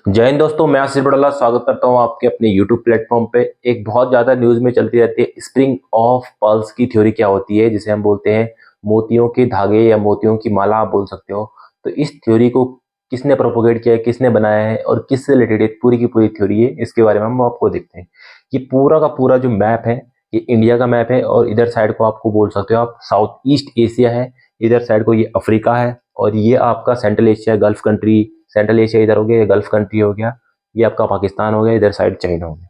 जय हिंद दोस्तों, मैं आशीष बड़ला स्वागत करता हूं आपके अपने YouTube प्लेटफॉर्म पे। एक बहुत ज़्यादा न्यूज़ में चलती रहती है स्प्रिंग ऑफ पर्ल्स की थ्योरी क्या होती है, जिसे हम बोलते हैं मोतियों के धागे या मोतियों की माला आप बोल सकते हो। तो इस थ्योरी को किसने प्रोपोगेट किया है, किसने बनाया है और किससे रिलेटेड है पूरी की पूरी थ्योरी है, इसके बारे में हम आपको देखते हैं। ये पूरा का पूरा जो मैप है, ये इंडिया का मैप है और इधर साइड को आपको बोल सकते हो आप साउथ ईस्ट एशिया है, इधर साइड को ये अफ्रीका है और ये आपका central Asia gulf country, central Asia इधर हो गया, ये गल्फ कंट्री हो गया, ये आपका पाकिस्तान हो गया, इधर साइड चाइना हो गया।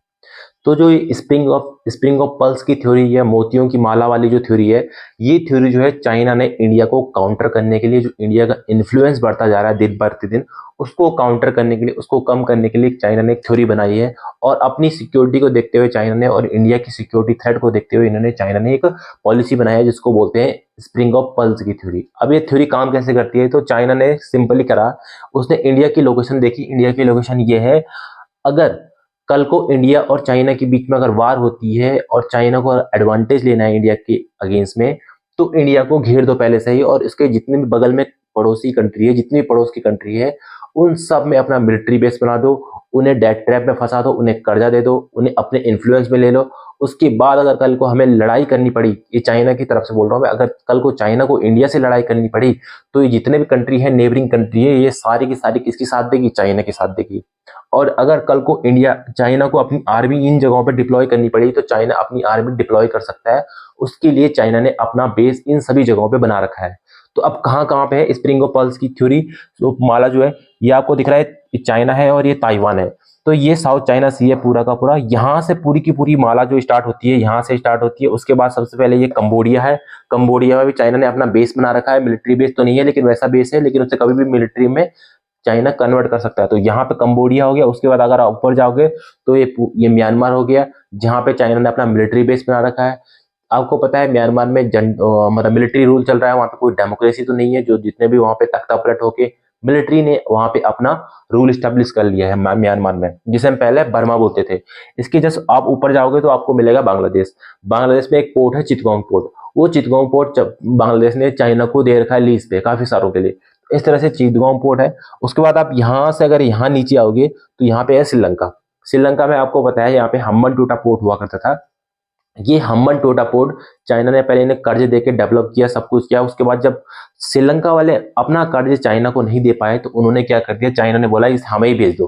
तो जो ये स्प्रिंग ऑफ पल्स की थ्योरी है, मोतियों की माला वाली जो थ्योरी है, ये थ्योरी जो है चाइना ने इंडिया को काउंटर करने के लिए, जो इंडिया का इन्फ्लुएंस बढ़ता जा रहा है दिन प्रतिदिन, उसको काउंटर करने के लिए, उसको कम करने के लिए चाइना ने एक थ्योरी बनाई है। और अपनी सिक्योरिटी को देखते हुए चाइना ने, और इंडिया की सिक्योरिटी थ्रेट को देखते हुए इन्होंने, चाइना ने एक पॉलिसी बनाया है जिसको बोलते हैं स्प्रिंग ऑफ पल्स की थ्योरी। अब ये थ्योरी काम कैसे करती है, तो चाइना ने सिंपली करा, उसने इंडिया की लोकेशन देखी। इंडिया की लोकेशन ये है, अगर कल को इंडिया और चाइना के बीच में अगर वार होती है और चाइना को एडवांटेज लेना है इंडिया के अगेंस्ट में, तो इंडिया को घेर दो पहले से ही, और इसके जितने भी बगल में पड़ोसी कंट्री है, जितनी भी पड़ोस की कंट्री है, उन सब में अपना मिलिट्री बेस बना दो, उन्हें डेट ट्रैप में फंसा दो, उन्हें कर्जा दे दो, उन्हें अपने इन्फ्लुएंस में ले लो। उसके बाद अगर कल को हमें लड़ाई करनी पड़ी, ये चाइना की तरफ से बोल रहा हूँ मैं, अगर कल को चाइना को इंडिया से लड़ाई करनी पड़ी, तो ये जितने भी कंट्री है, नेबरिंग कंट्री है, ये सारी की सारी किसकी साथ देगी, चाइना के साथ देगी। और अगर कल को इंडिया चाइना को अपनी आर्मी इन जगहों पर डिप्लॉय करनी पड़ी, तो चाइना अपनी आर्मी डिप्लॉय कर सकता है। उसके लिए चाइना ने अपना बेस इन सभी जगहों पे बना रखा है। तो अब कहाँ कहाँ पे है स्प्रिंग ऑफ पल्स की थ्योरी, तो माला जो है ये आपको दिख रहा है, ये चाइना है और ये ताइवान है। तो ये साउथ चाइना सी है पूरा का पूरा, यहाँ से पूरी की पूरी माला जो स्टार्ट होती है, यहाँ से स्टार्ट होती है। उसके बाद सबसे पहले ये कंबोडिया है। कंबोडिया में भी चाइना ने अपना बेस बना रखा है, मिलिट्री बेस तो नहीं है लेकिन वैसा बेस है, लेकिन उससे कभी भी मिलिट्री में चाइना कन्वर्ट कर सकता है। तो यहाँ पे कंबोडिया हो गया। उसके बाद अगर आप ऊपर जाओगे तो ये म्यांमार हो गया, जहाँ पे चाइना ने अपना मिलिट्री बेस बना रखा है। आपको पता है म्यांमार में मतलब मिलिट्री रूल चल रहा है, वहाँ पे कोई डेमोक्रेसी तो नहीं है। जो जितने भी वहाँ पे तख्ता पलट होके मिलिट्री ने वहाँ पे अपना रूल स्टेब्लिश कर लिया है म्यांमार में, जिसे हम पहले बर्मा बोलते थे। इसके जस्ट आप ऊपर जाओगे तो आपको मिलेगा बांग्लादेश। बांग्लादेश में एक पोर्ट है चिटगांव पोर्ट। वो चिटगांव पोर्ट बांग्लादेश ने चाइना को दे रखा है लीज पे काफी सालों के लिए। इस तरह से चिटगांव पोर्ट है। उसके बाद आप यहाँ से अगर यहाँ नीचे आओगे तो यहाँ पे है श्रीलंका। श्रीलंका में आपको पता है यहाँ पे हम्बन टोटा पोर्ट हुआ करता था। ये हम्बन टोटा पोर्ट चाइना ने पहले इन्हें कर्ज देके डेवलप किया, सब कुछ किया। उसके बाद जब श्रीलंका वाले अपना कर्ज चाइना को नहीं दे पाए, तो उन्होंने क्या कर दिया, चाइना ने बोला इस हमें ही भेज दो।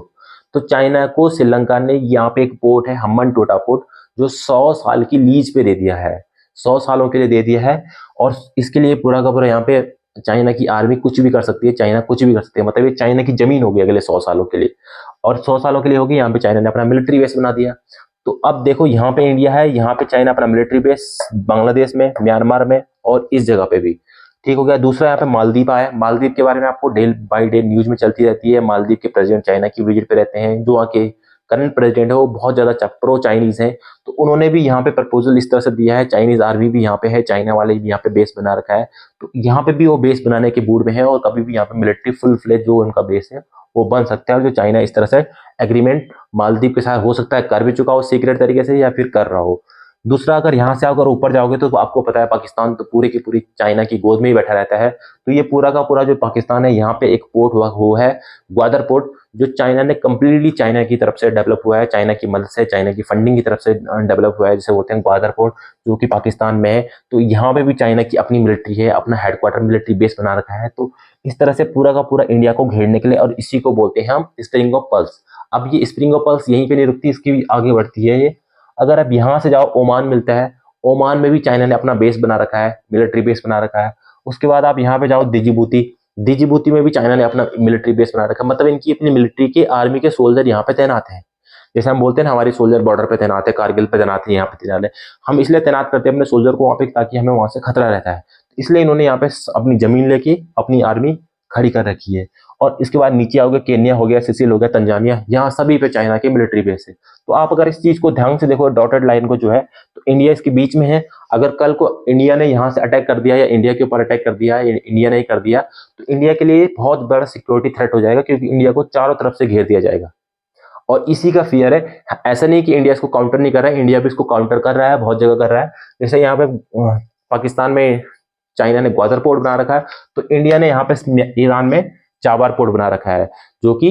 तो चाइना को श्रीलंका ने यहाँ पे एक पोर्ट है हम्बन टोटा पोर्ट, जो 100 साल की लीज पे दे दिया है, 100 सालों के लिए दे दिया है। और इसके लिए पूरा का पूरा यहाँ पे चाइना की आर्मी कुछ भी कर सकती है, चाइना कुछ भी कर सकती है, मतलब ये चाइना की जमीन होगी अगले 100 सालों के लिए। और 100 सालों के लिए होगी, यहाँ पे चाइना ने अपना मिलिट्री बेस बना दिया। तो अब देखो यहाँ पे इंडिया है, यहाँ पे चाइना अपना मिलिट्री बेस, बांग्लादेश में, म्यांमार में और इस जगह पे भी। ठीक हो गया। दूसरा यहाँ पे मालदीव आया। मालदीव के बारे में आपको डे बाई डे न्यूज में चलती रहती है। मालदीव के प्रेसिडेंट चाइना की विजिट पे रहते हैं। जो वहाँ के करंट प्रेसिडेंट है वो बहुत ज्यादा प्रो चाइनीज है, तो उन्होंने भी यहाँ पे प्रपोजल इस तरह से दिया है। चाइनीज आर्मी भी यहाँ पे है, चाइना वाले भी यहाँ पे बेस बना रखा है। तो यहाँ पे भी वो बेस बनाने के मूड में है और कभी भी यहाँ पे मिलिट्री फुल फ्लेज जो उनका बेस है वो बन सकता है। और जो चाइना इस तरह से एग्रीमेंट मालदीव के साथ हो सकता है कर भी चुका हो सीक्रेट तरीके से, या फिर कर रहा हो। दूसरा, अगर यहाँ से अगर ऊपर जाओगे तो आपको पता है पाकिस्तान तो पूरी की पूरी चाइना की गोद में ही बैठा रहता है। तो ये पूरा का पूरा जो पाकिस्तान है, यहाँ पे एक पोर्ट हुआ वो है ग्वादर पोर्ट, जो चाइना ने कंप्लीटली चाइना की तरफ से डेवलप हुआ है, चाइना की मदद से, चाइना की फंडिंग की तरफ से डेवलप हुआ है, जिसे बोलते हैं ग्वादर पोर्ट, जो कि पाकिस्तान में है। तो यहाँ पे भी चाइना की अपनी मिलिट्री है, अपना हेडक्वार्टर मिलिट्री बेस बना रखा है। तो इस तरह से पूरा का पूरा इंडिया को घेरने के लिए, और इसी को बोलते हैं हम स्प्रिंग ऑफ पल्स। अब ये स्प्रिंग ऑफ पल्स यहीं पे नहीं रुकती, इसकी भी आगे बढ़ती है ये। अगर अब यहाँ से जाओ, ओमान मिलता है। ओमान में भी चाइना ने अपना बेस बना रखा है, मिलिट्री बेस बना रखा है। उसके बाद आप यहाँ पे जाओ डिजिबूती। डिजिबूती में भी चाइना ने अपना मिलिट्री बेस बना रखा है, मतलब इनकी अपनी मिलिट्री के आर्मी के सोल्जर यहाँ पे तैनात हैं। जैसे हम बोलते हैं ना, हमारी सोल्जर बॉर्डर पे तैनात है, कारगिल पे तैनात है, यहाँ पे तैनात है। हम इसलिए तैनात करते हैं अपने सोल्जर को वहाँ पे, ताकि हमें वहां से खतरा रहता है। इसलिए इन्होंने यहाँ पे अपनी जमीन लेके अपनी आर्मी खड़ी कर रखी है। और इसके बाद नीचे आओगे, केन्या हो गया, सिसिल हो गया, तंजानिया, यहाँ सभी पे चाइना के मिलिट्री बेस है। तो आप अगर इस चीज को ध्यान से देखो, डॉटेड लाइन को जो है, तो इंडिया इसके बीच में है। अगर कल को इंडिया ने यहाँ से अटैक कर दिया, या इंडिया के ऊपर अटैक कर दिया, इंडिया ने कर दिया, तो इंडिया के लिए बहुत बड़ा सिक्योरिटी थ्रेट हो जाएगा, क्योंकि इंडिया को चारों तरफ से घेर दिया जाएगा। और इसी का फियर है। ऐसा नहीं कि इंडिया इसको काउंटर नहीं कर रहा है, इंडिया भी इसको काउंटर कर रहा है, बहुत जगह कर रहा है। जैसे यहाँ पे पाकिस्तान में चाइना ने ग्वादर पोर्ट बना रखा है, तो इंडिया ने यहाँ पे ईरान में चाबार पोर्ट बना रखा है, जो कि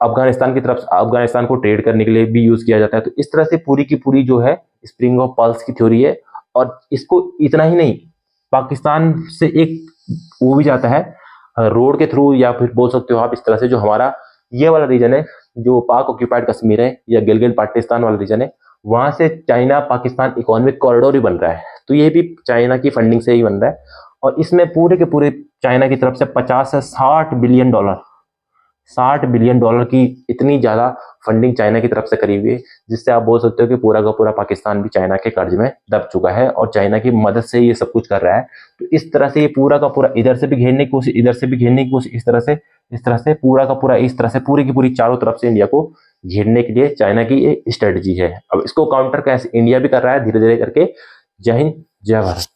अफगानिस्तान की तरफ, अफगानिस्तान को ट्रेड करने के लिए भी यूज किया जाता है। तो इस तरह से पूरी की पूरी जो है स्प्रिंग ऑफ पर्ल्स की थ्योरी है। और इसको इतना ही नहीं, पाकिस्तान से एक वो भी जाता है रोड के थ्रू, या फिर बोल सकते हो आप इस तरह से, जो हमारा ये वाला रीजन है जो पाक ऑक्यूपाइड कश्मीर है या गिलगित बाल्टिस्तान वाला रीजन है, वहां से चाइना पाकिस्तान इकोनॉमिक कॉरिडोर ही बन रहा है। तो ये भी चाइना की फंडिंग से ही बन रहा है। और इसमें पूरे के पूरे चाइना की तरफ से 50 से 60 बिलियन डॉलर, 60 बिलियन डॉलर की इतनी ज्यादा फंडिंग चाइना की तरफ से करी हुई है, जिससे आप बोल सकते हो कि पूरा का पूरा पाकिस्तान भी चाइना के कर्ज में दब चुका है और चाइना की मदद से ये सब कुछ कर रहा है। तो इस तरह से ये पूरा का पूरा इधर से भी घेरने की कोशिश, इधर से भी घेरने की कोशिश, इस तरह से पूरा का पूरा, इस तरह से पूरी की पूरी चारों तरफ से इंडिया को घेरने के लिए चाइना की ये स्ट्रेटजी है। अब इसको काउंटर कैसे इंडिया भी कर रहा है धीरे धीरे करके। जय हिंद, जय भारत।